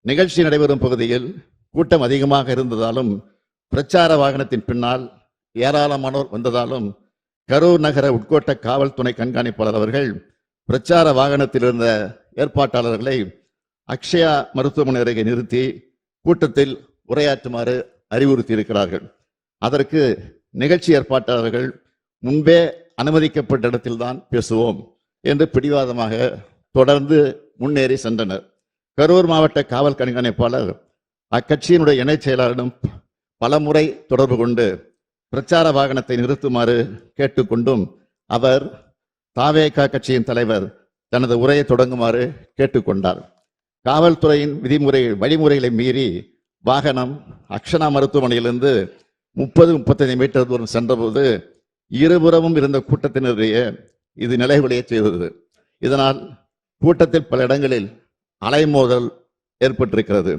நிகழ்ச்சி நடைபெறும் பகுதியில் கூட்டம் அதிகமாக இருந்ததாலும் பிரச்சார வாகனத்தின் பின்னால் ஏராளமானோர் வந்ததாலும் கரூர் நகர உட்கோட்ட காவல் துணை கண்காணிப்பாளர் அவர்கள் பிரச்சார வாகனத்தில் இருந்த ஏற்பாட்டாளர்களை அக்ஷயா மருத்துவமனை அருகே நிறுத்தி கூட்டத்தில் உரையாற்றுமாறு அறிவுறுத்தியிருக்கிறார்கள். அதற்கு நிகழ்ச்சி ஏற்பாட்டாளர்கள் முன்பே அனுமதிக்கப்பட்ட இடத்தில்தான் பேசுவோம் என்று பிடிவாதமாக தொடர்ந்து முன்னேறி சென்றனர். கரூர் மாவட்ட காவல் கண்காணிப்பாளர் அக்கட்சியினுடைய இணைச் செயலாளரிடம் பலமுறை தொடர்பு கொண்டு பிரச்சார வாகனத்தை நிறுத்துமாறு கேட்டுக்கொண்டும் அவர் தாவேகா கட்சியின் தலைவர் தனது உரையை தொடங்குமாறு கேட்டுக்கொண்டார். காவல்துறையின் வழிமுறைகளை மீறி வாகனம் அக்ஷனா மருத்துவமனையிலிருந்து 30-35 மீட்டர் தூரம் சென்றபோது இருபுறமும் இருந்த கூட்டத்தினரையே இது நிலைகுலைய செய்தது. இதனால் கூட்டத்தில் பல இடங்களில் அலைமோதல் ஏற்பட்டிருக்கிறது.